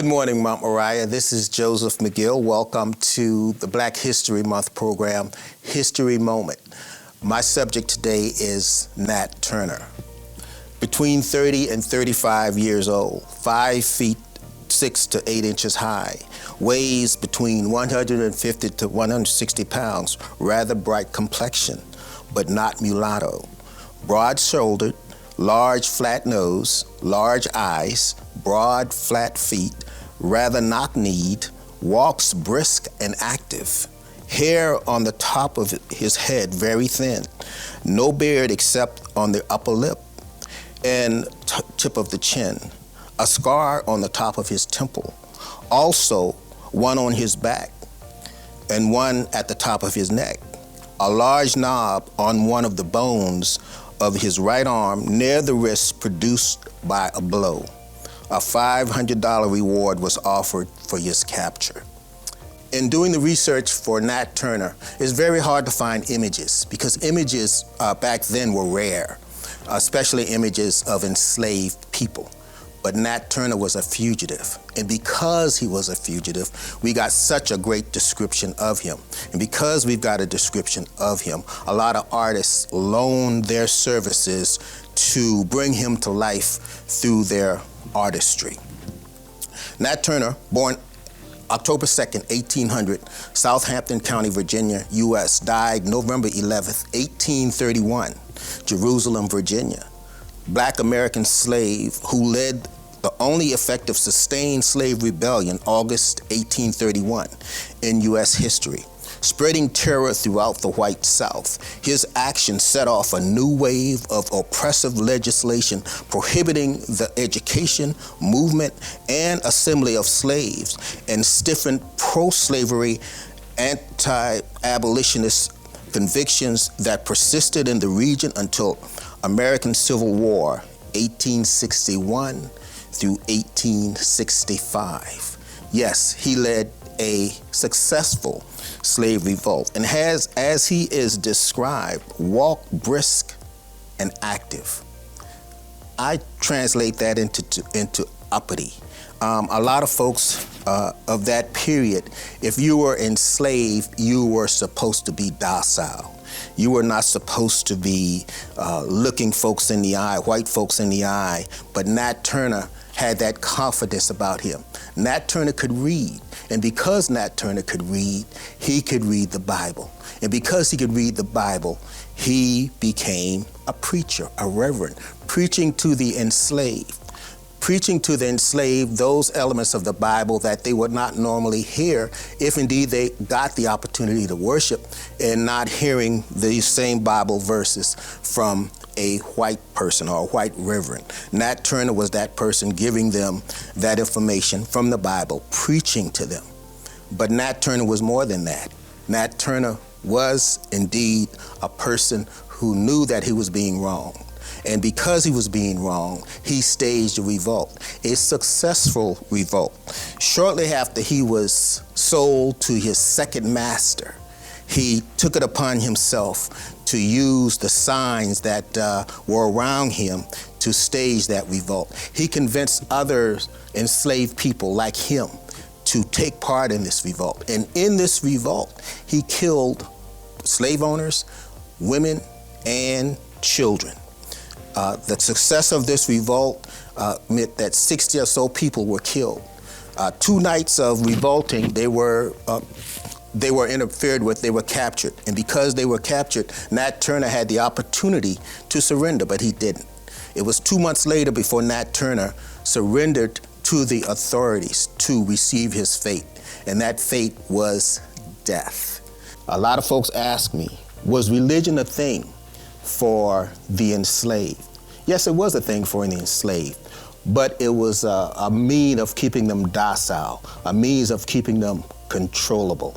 Good morning, Mount Moriah. This is Joseph McGill. Welcome to the Black History Month program, History Moment. My subject today is Nat Turner. Between 30 and 35 years old, 5 feet 6 to 8 inches high, weighs between 150 to 160 pounds, rather bright complexion, but not mulatto. Broad-shouldered, large flat nose, large eyes, broad flat feet, rather knock-kneed, walks brisk and active. Hair on the top of his head very thin, no beard except on the upper lip and tip of the chin. A scar on the top of his temple, also one on his back and one at the top of his neck. A large knob on one of the bones of his right arm near the wrist produced by a blow. A $500 reward was offered for his capture. In doing the research for Nat Turner, it's very hard to find images because images back then were rare, especially images of enslaved people. But Nat Turner was a fugitive, and because he was a fugitive, we got such a great description of him. And because we've got a description of him, a lot of artists loaned their services to bring him to life through their artistry. Nat Turner, born October 2nd, 1800, Southampton County, Virginia, U.S., died November 11th, 1831, Jerusalem, Virginia. Black American slave who led the only effective sustained slave rebellion, August 1831, in U.S. history, spreading terror throughout the white South. His actions set off a new wave of oppressive legislation prohibiting the education, movement, and assembly of slaves, and stiffened pro-slavery, anti-abolitionist convictions that persisted in the region until American Civil War, 1861 through 1865. Yes, he led a successful slave revolt and has, as he is described, walked brisk and active. I translate that into uppity. A lot of folks of that period, if you were enslaved, you were supposed to be docile. You were not supposed to be looking folks in the eye, white folks in the eye, but Nat Turner had that confidence about him. Nat Turner could read, and because Nat Turner could read, he could read the Bible. And because he could read the Bible, he became a preacher, a reverend, preaching to the enslaved those elements of the Bible that they would not normally hear if indeed they got the opportunity to worship and not hearing these same Bible verses from a white person or a white reverend. Nat Turner was that person giving them that information from the Bible, preaching to them. But Nat Turner was more than that. Nat Turner was indeed a person who knew that he was being wronged. And because he was being wronged, he staged a revolt, a successful revolt. Shortly after he was sold to his second master, he took it upon himself to use the signs that were around him to stage that revolt. He convinced other enslaved people like him to take part in this revolt. And in this revolt, he killed slave owners, women, and children. The success of this revolt meant that 60 or so people were killed. 2 nights of revolting, they were interfered with, they were captured. And because they were captured, Nat Turner had the opportunity to surrender, but he didn't. It was 2 months later before Nat Turner surrendered to the authorities to receive his fate, and that fate was death. A lot of folks ask me, was religion a thing for the enslaved? Yes, it was a thing for the enslaved, but it was a means of keeping them docile, a means of keeping them controllable.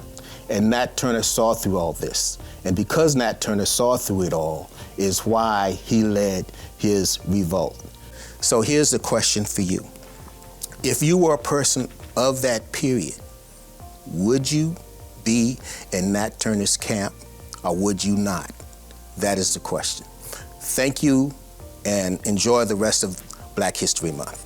And Nat Turner saw through all this. And because Nat Turner saw through it all is why he led his revolt. So here's the question for you. If you were a person of that period, would you be in Nat Turner's camp or would you not? That is the question. Thank you and enjoy the rest of Black History Month.